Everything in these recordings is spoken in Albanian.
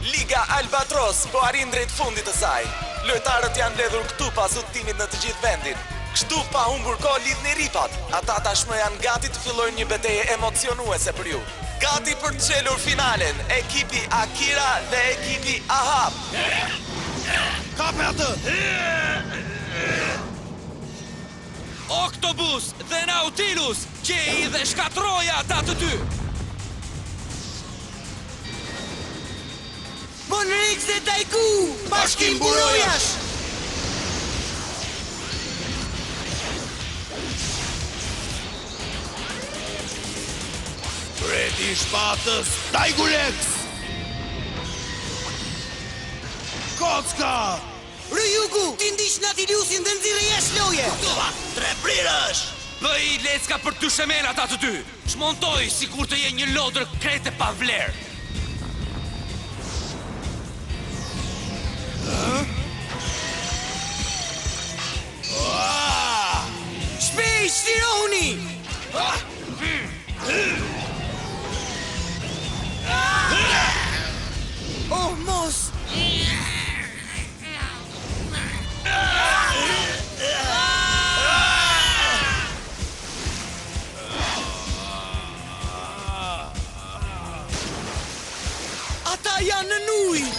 Liga Albatros po arrin drejt fundit të saj. Lojtarët janë mbledhur këtu pas udhëtimit në të gjithë vendin. Kështu pa humbur kohë lidhni ripat. Ata tashmë janë gati të fillojnë një betejë emocionuese për ju. Gati për të çelur finalen, ekipi Akira dhe ekipi Ahab. Kape atë! Oktobus dhe Nautilus, gjej dhe shkatroja ata të dy. Monrix dhe Daiku, bashkim burojash! Breti shpatës, Daigulex! Kocka! Ryugu, ti ndish Nautilusin dhe nxirre jashtë loje! Tre prirësh! Bëj lecka për të shemen ata të dy. Shmontoj si kur të je një lodër krete pa vlerë. Shpejt, shtironi! Oh, mos! Ata janë në ujë!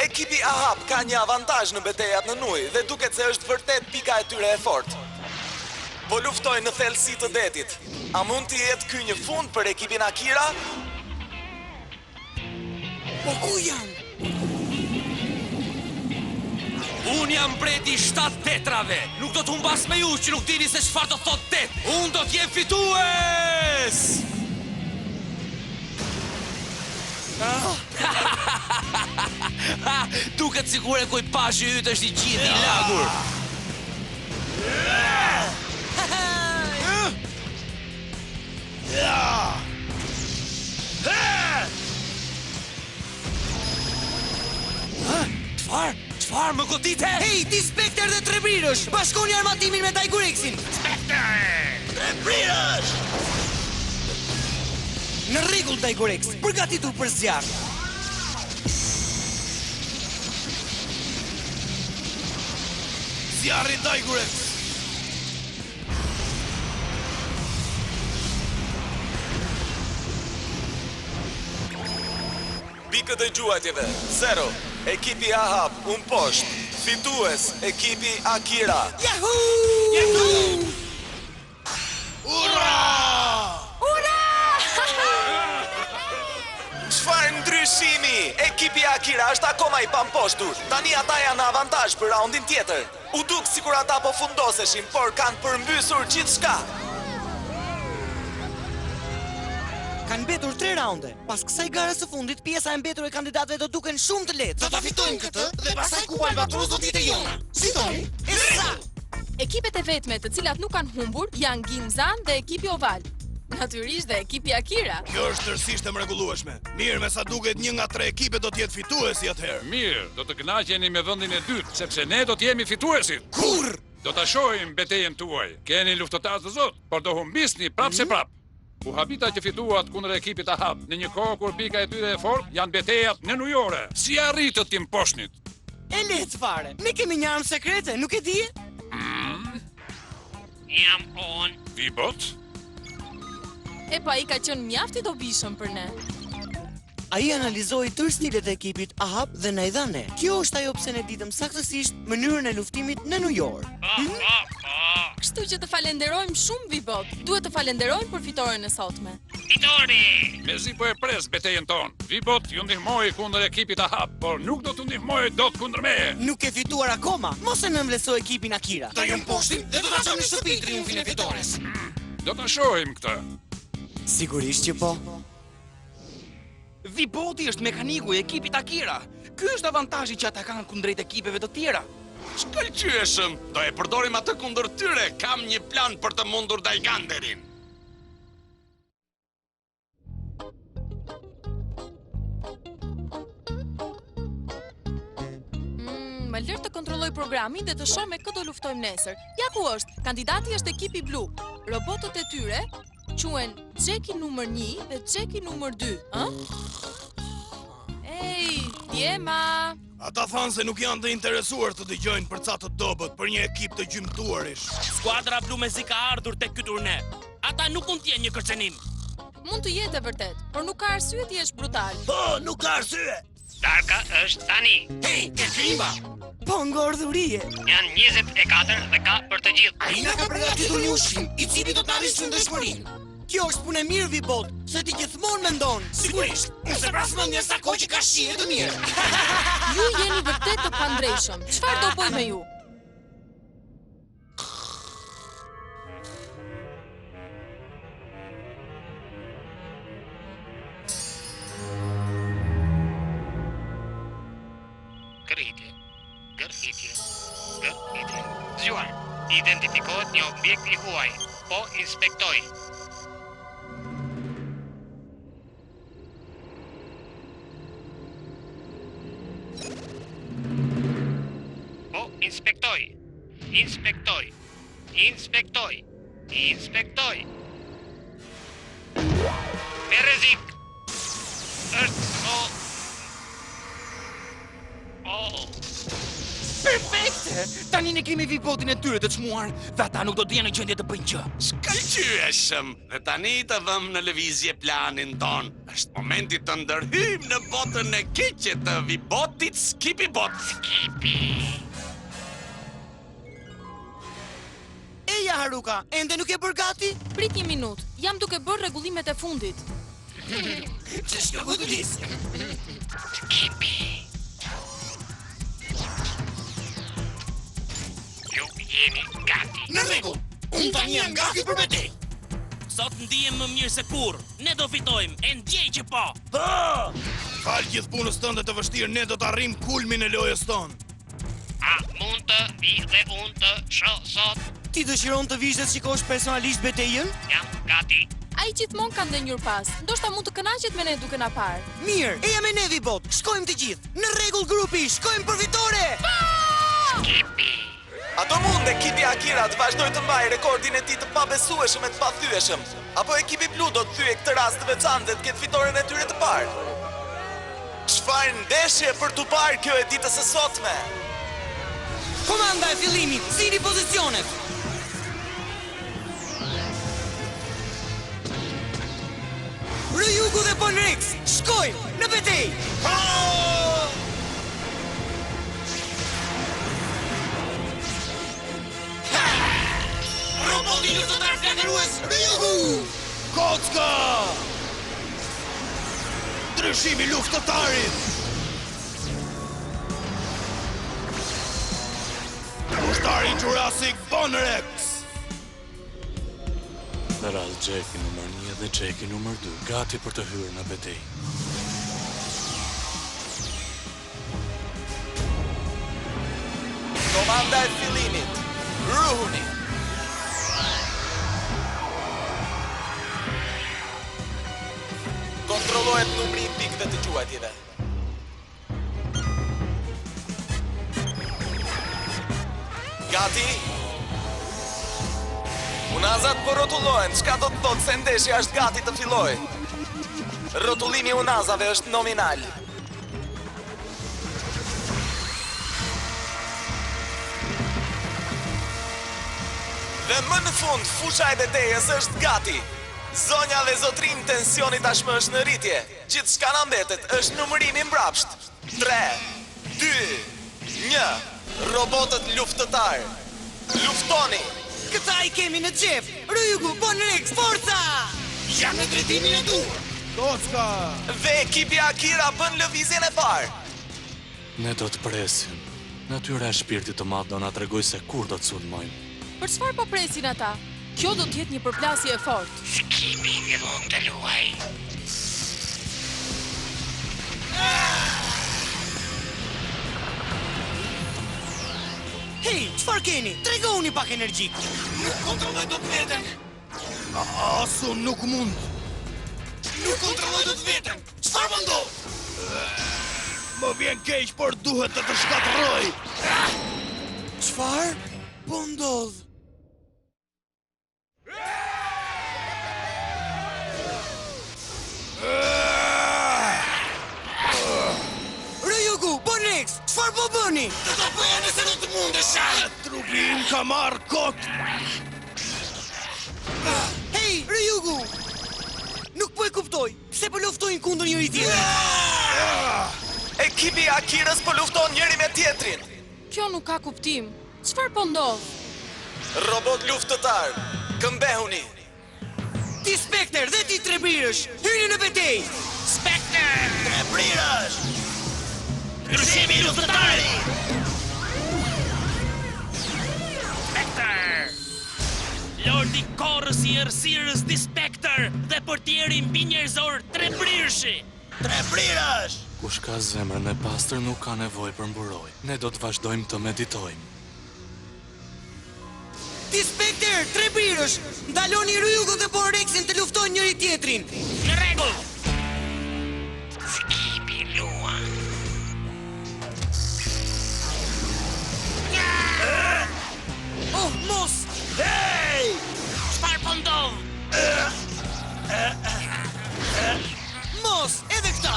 Ekipi Ahab ka një avantazh në betejat në ujë dhe duket se është vërtet pika e tyre e fortë. Po luftojnë në thellësi të detit. A mund të jetë ky një fund për ekipin Akira? Po ku janë? Unë jam breti 7 tetrave. Nuk do të humbas me ju që nuk dini se çfarë do thot tet. Unë do t'jem fitues! Duket sikur e kuj pashi yt është i gjithë i lagur. Çfarë më godite? Hej, ti Spekter dhe Trebrirësh, bashkoni armatimin me Daigurexin! Tre prirësh! Në rregull, Daigurex, përgatitur për zjarr. Zjarri Daigulex! Pikët e gjuajtjeve 0. Ekipi Ahab, poshtë. Fitues, ekipi Akira. Yahoo! Ura! Çfarë ndryshimi? Ekipi Akira është akoma i pamposhtur. Tani ata janë në avantazh për raundin tjetër. U duk sikur ata po fundoseshin, por kanë përmbysur gjithçka. Kanë mbetur 3 raunde. Pas kësaj gare së fundit, pjesa e mbetur e kandidatëve do duken shumë të lehtë. Do ta fitojmë këtë dhe pastaj Kupa Albatros do të jetë jona. Si thoni? Ekipet e vetme të cilat nuk kanë humbur janë Gimzan dhe ekipi Oval. Natyrisht dhe ekipi Akira. Kjo është tërësisht e mrekullueshme. Mirë, me sa duket një nga 3 ekipet do të jetë fituesi atëherë. Mirë, do të kënaqeni me vendin e dytë, sepse ne do të jemi fituesit. Kur? Do ta shohim betejën tuaj. Keni luftëtarë të zot, por do humbisni prap se prap. U habita që fituat kundër ekipit Ahab në një kohë kur pika e tyre e fortë janë betejat nenujore. Si arritët t'im poshnit? E lehtë fare. Ne kemi një armë sekrete, nuk e di? Jam on. Vibot? E pa i ka qenë mjaft i dobishëm për ne. Ai analizoi tërë stilet e ekipit Ahab dhe na i dha ne. Kjo është ajo pse ne ditëm saktësisht mënyrën e luftimit në New York. Kështu që të falenderojmë shumë Vibot. Duhet të falenderojmë për fitoren e sotme. Mezi po e pres betejën tonë. Vibot ju ndihmoi kundër ekipit Ahab, por nuk do të ndihmoj dot kundër meje. Nuk e fituar akoma. Mos e nënvleso ekipin Akira. Do ju mposhtim dhe do ta çojmë në shtëpi triumfin e fitores. Do ta shohim këtë. Sigurisht që po. Viboti është mekaniku i ekipit Akira. Ky është avantazhi që ata kanë kundrejt ekipeve të tjera. Shkëlqyeshëm, do e përdorim atë kundër tyre. Kam një plan për të mundur Daiganderin. Më lër të kontrolloj programin dhe të shoh me kë do luftojmë nesër. Ja ku është. Kandidati është ekipi blu. Robotët e tyre quhen Jackie numër 1 dhe Jackie numër 2, ëh? Ej, Djema! Ata thanë se nuk janë të interesuar të dëgjojnë për ca të dobët për një ekip të gjymtuarish. Skuadra blu me zi ka ardhur tek ky turne. Ata nuk mund t'jenë një kërcenim. Mund të jetë e vërtet, por nuk ka arsye të jesh brutal. Po, nuk ka arsye. Darka është tani. Hej, ke krimba! Po ngordhurie. Janë 24 dhe ka për të gjithë. Ai na ka përgatitur një ushqim, i cili do të arrijë shëndetshmërinë. Kjo është punë e mirë Vibot, se ti gjithmonë mendon. Sigurisht, nëse prasmendje sa kohë që ka shije të mirë. Ju jeni vërtet të pandrejshëm. Çfarë do bëj me ju? Gërhitje. Zgjuar. Identifikohet një objekt i huaj. Po inspektoj. Po inspektoj. Me rrezik. Perfekte! Tani ne kemi Vibotin e tyre të çmuar dhe ata nuk do të jenë në gjendje të bëjnë gjë. Shkëlqyeshëm. Dhe tani të vëmë në lëvizje planin ton. Është momenti të ndërhyjmë në botën e keqe të Vibotit Skipibot. Eja Haruka, ende nuk e bër gati? Prit një minutë, jam duke bërë rregullimet e fundit. Ç'është kjo godis? Ju jeni gati. Në rregull. Unë tani jam gati për betejë. Sot ndihem më mirë se kurrë. Ne do fitojmë. E ndjej që po. Falë gjithë punës tënde të vështirë, ne do të arrijmë kulmin e lojës tonë. A mund të vi dhe unë të shoh sot? Ti dëshiron të vish dhe të shikosh personalisht betejën? Jam gati. Ai gjithmonë ka ndenjur pas. Ndoshta mund të kënaqet me ne duke na parë. Mirë, eja me ne Vibot, shkojmë të gjithë. Në rregull grupi, shkojmë për fitore! A do mund ekipi Akira të vazhdoj të mbajë rekordin e tij të pabesueshëm e të pathyeshëm? Apo ekipi blu do të thyej këtë rast të veçantë dhe të ketë fitoren e tyre të parë? Çfarë ndeshje për t'u parë kjo e ditës së sotme? Komanda e fillimit, zini pozicionet! Ryugu dhe Ponrix, shkojnë në betejë! Roboti luftëtar flakerues Ryugu! Kocka! Ndryshimi luftëtarit! Ushtari Jurassic Bonrex! Në radhë Jacki numër 1 dhe Jacki numër 2, gati për të hyrë në betejë. Komanda e fillimit, ruhuni! Kontrollohet numri i pikëve të quajtjeve. Gati? Unazat po rrotullohen, çka do të thotë se ndeshja është gati të fillojë? Rrotullimi i unazave është nominal. Dhe më në fund, fusha e betejës është gati. Zonja dhe zotrin, tensioni tashmë është në rritje. Gjithçka na mbetet është numërimi mbrapsht. 3, 2, 1. Robotët luftëtar. Luftoni! Këta i kemi në xhep! Ryugu, Ponrix, forca! Jam në drejtimin e duhur. Kocka! Dhe ekipi Akira bën lëvizjen e parë. Ne do të presim. Natyra e shpirtit të madh do na tregoj se kur do të sulmojmë. Për çfarë po presin ata? Kjo do të jetë një përplasje e fortë. Skipi fillon të luaj. Hej, çfarë keni? Tregoni pak energjik. Nuk kontrolloj dot veten. Asu nuk mund. Nuk kontrolloj dot veten. Çfarë më ndodh? Më vjen keq, por duhet të të shkatërroj. Çfarë? Po ndodh. mbahuni! Të të bëjeni se do të mundesha! Trupi im ka marrë kot! Hej, Ryugu! Nuk po e kuptoj, pse po luftojnë kundër njëri tjetrit? Ekipi Akirës po lufton njëri me tjetrin. Kjo nuk ka kuptim. Çfarë po ndodh? Robot luftëtar, këmbehuni. Ti Spekter dhe ti Trebrirësh, hyni në betejë! Spectre! Trebrirësh! Ndryshimi luftëtari! Spectre! Lordi korrës i errësirës di Spectre dhe portieri mbi njerëzor Trebrirëshi! Trebrirësh! Kush ka zemrën e pastër nuk ka nevojë për mburoj. Ne do të vazhdojmë të meditojmë. Ti Spekter, Trebrirësh, ndaloni Ryugun dhe Borexin të luftojnë njëri tjetrin! Në rregull! Skipi lua. Oh, mos! Hej! Çfarë po ndodh? Mos! Edhe këta!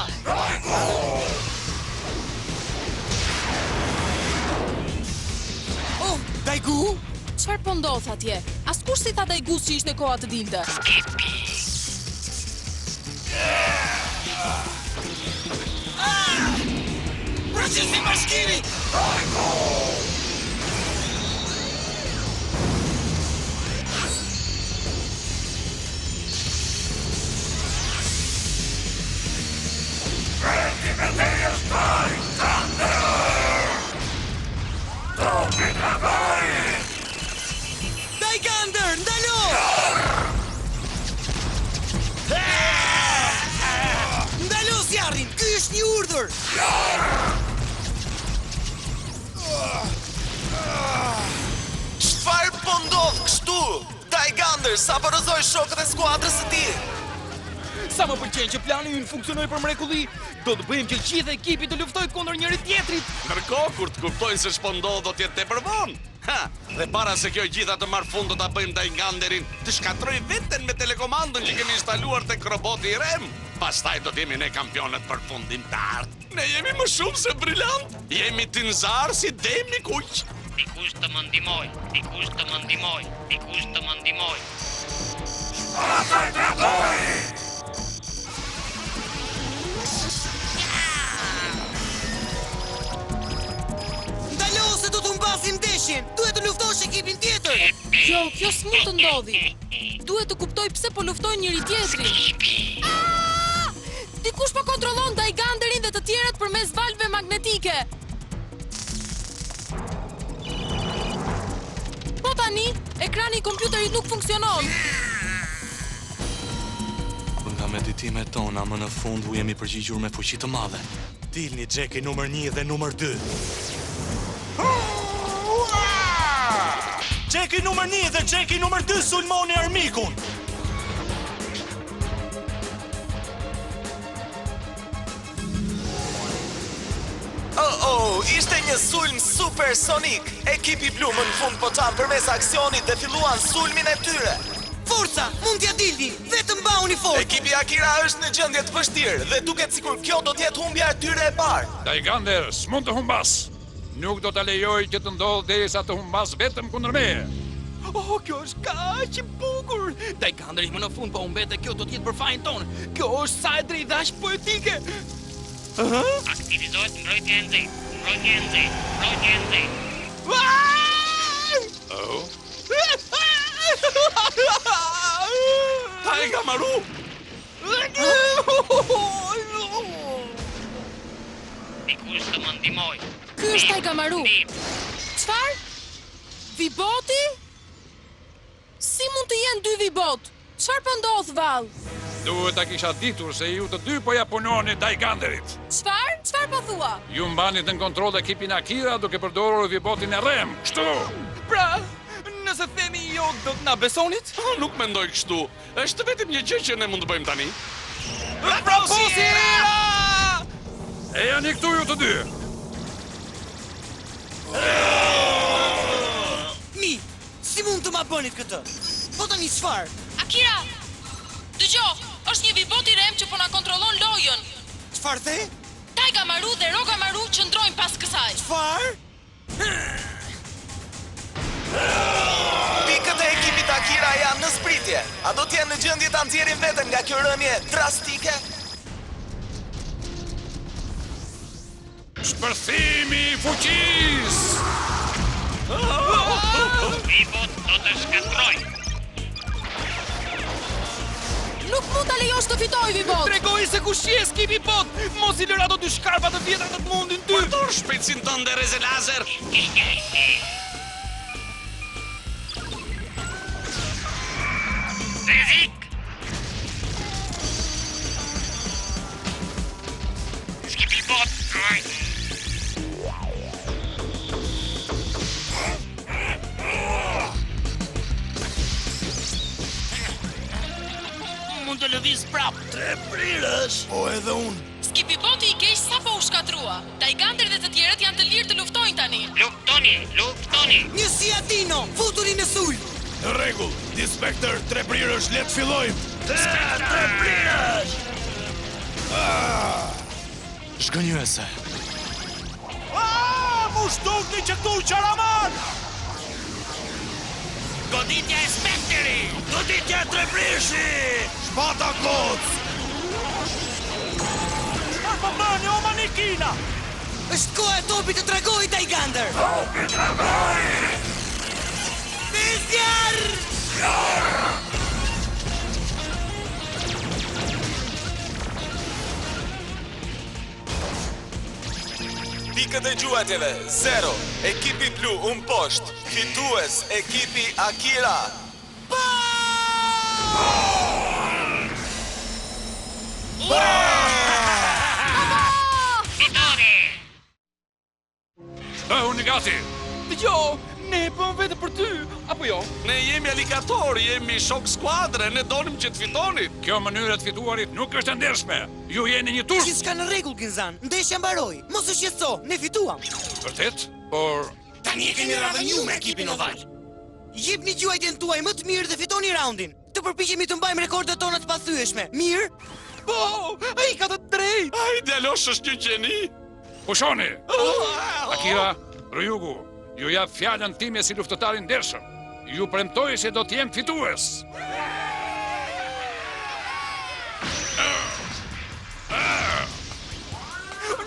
Oh, Daigu? Çfarë po ndodh atje? Askush si tha Daigus që ishte koha të dilte. Procesi bashkimi! Daigander, ndalo! Ndalo zjarrin, ky është një urdhër! Çfarë po ndodh kështu? Daigander, sa po rëzoj shokët e skuadrës së tij? Sa më pëlqen që plani ynë funksionoi për mrekulli, do të bëjmë që gjithë ekipi të luftojë kundër njëri tjetrit. Ndërkohë, kur të kuptojnë se ç'po ndodh do të jetë tepër vonë. Ha, dhe para se kjo gjitha të marrë fund do ta bëjmë Daiganderin të shkatroj veten me telekomandën që kemi instaluar tek roboti i Rem. Pastaj do të jemi ne kampionët përfundimtar. Ne jemi më shumë se brillant. Jemi tinzar si demi kuq. Dikush të më ndihmoj, dikush të më ndihmoj, dikush të më ndihmoj. Ndalo se do të humbasim ndeshjen! Duhet të luftosh ekipin tjetër! Kjo s'mund të ndodhi. Duhet të kuptoj pse po luftojnë njëri tjetrin. Dikush po kontrollon Daiganderin dhe të tjerët përmes valve magnetike. Po tani, ekrani i kompjuterit nuk funksionon. Nga meditimet tona më në fund u jemi përgjigjur me fuqi të madhe. Dilni Jacki numër 1 dhe numër 2. Jacki numër 1 dhe Jacki numër 2 sulmoni armikun. Ishte një sulm supersonik. Ekipi blu më në fund po çan përmes aksionit dhe filluan sulmin e tyre. Forca, mund t'ja dilni, vetëm mbahuni fort. Ekipi Akira është në gjendje të vështirë dhe duket sikur kjo do të jetë humbja e tyre e parë. Daigander, s'mund të humbas. Nuk do ta lejoj që të ndodhë derisa të humbas vetëm kundër meje. Oh, kjo është kaq e bukur. Daiganderi më në fund po humbet dhe kjo do të jetë për fajin tonë. Kjo është sa e drejtë dhe aq poetike. Aktivizohet mbrojtja e nxehtë, mbrojtja e nxehtë, mbrojtja e nxehtë. Taigamaru! Dikush të më ndihmoj. Ky është Taigamaru. Çfarë? Viboti? Si mund të jenë dy vibot? Çfarë po ndodh vall? Duhet ta kisha ditur se ju të dy po ja punoni Daiganderit. Çfarë? Çfarë po thua? Ju mbanit në kontroll ekipin Akira duke përdorur vibotin e Rem. Kështu. Pra, nëse themi jo, do të na besonit? Nuk mendoj kështu. Është vetëm një gjë që ne mund të bëjmë tani. Proposiera! E janë këtu ju të dy. Mi, si mund të ma bënit këtë? Po tani çfarë? Akira! Dëgjoj, është një vibot i Rem që po na kontrollon lojën. Çfarë the? Taiga Maru dhe Roga Maru qëndrojnë pas kësaj. Çfarë? Pikët e ekipit Akira janë në zbritje. A do t'jenë në gjendje ta nxjerrin veten nga kjo rënje drastike? Shpërthimi I fuqisë! Vibot do të shkatroj. Nuk mund ta lejosh të fitoj Vibot. Tregoj se kush je skipi bot. Mos I lër ato dy shkarpa të vjetra të të mundin ty. Përdor shpejtësin tënde reze lazer. Rezik! Skipi bot! Mund të lëviz prap. Tre prirësh. Po edhe unë. Skipi Boti I keq sapo u shkatrua. Taigander dhe të tjerët janë të lirë të luftojnë tani. Luftoni! Një si Atino, futuni në sulm. Në rregull, Inspektor, tre prirësh, le të fillojmë. Tre prirësh. Shgënjuese. Mu shtokni që këtu qaraman! Goditja e Spekteri! Goditja tre prishi! Shpata koc! Çfarë po bëni o manikina? Është koha e topit të tregoj Taigander. Topi tregoj! Bizjar! Pikët e gjuajtjeve 0. Ekipi blu poshtë. Fitues ekipi Akira. Fitore! Bëhuni gati! Jo, ne e bëm vetë për ty, apo jo? Ne jemi aligator, jemi shok skuadre, ne donim që të fitoni. Kjo mënyrë të fituarit nuk është e ndershme. Ju jeni një turp. Gjithçka në rregull, Ginzan. Ndeshja mbaroi. Mos u shqetëso, ne fituam. Vërtet? Por Tani e keni radhën ju me ekipin oval. Jepni gjuajtjen tuaj më të mirë dhe fitoni raundin. Të përpiqemi të mbajmë rekordet tona të pathyeshme. Mirë? Po, ai ka të drejtë. Ai djalosh është një gjeni. pushoni! Akira, Ryugu, ju jap fjalën time si luftëtar I ndershëm. Ju premtoj se do të jem fitues.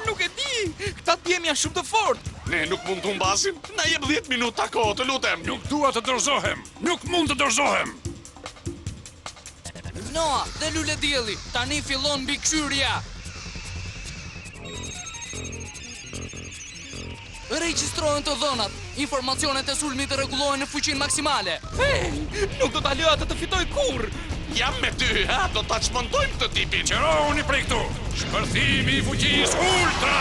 Nuk e di, këta djem janë shumë të fortë. Ne nuk mund të humbasim. Na jep 10 minuta kohë, të lutem. Nuk dua të dorëzohem. Nuk mund të dorëzohem. Noa dhe lule dielli, tani fillon mbikëqyrja. Regjistrohen të dhënat. Informacionet e sulmit rregullohen në fuqinë maksimale. Hey, nuk do ta lë atë të fitoj kurrë. Jam me ty, ha? Do ta çmontojmë këtë tipin. Qërohuni prej këtu. Shpërthimi I fuqisë ultra.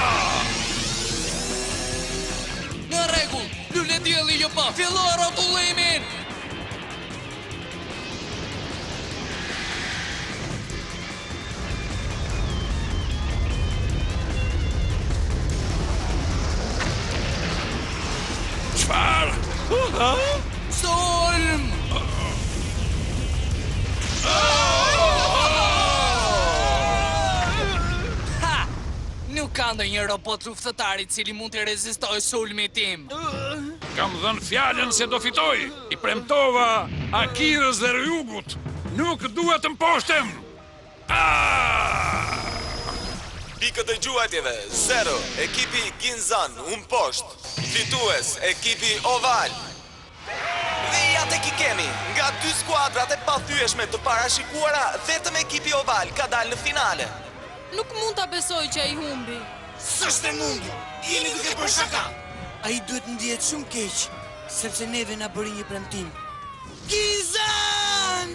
Në rregull, lule dielli jo pa. Filloi rrotullimin. Çfarë? Sulm! Ha! Nuk ka ndonjë robot luftëtar I cili mund të rezistojë sulmit tim. Kam dhënë fjalën se do fitoj. I premtova Akirës dhe Ryugut. Nuk duhet të mposhtem. Pikët e gjuajtjeve 0. Ekipi Ginzan poshtë. Fitues ekipi Oval. Dhe ja tek I kemi, nga 2 skuadrat e pathyeshme të parashikuara, vetëm ekipi Oval ka dalë në finale. Nuk mund ta besoj që ai humbi. S'është e mundur. Jemi duke bërë shaka. Ai duhet ndihet shumë keq, sepse neve na bëri një premtim. Ginzan!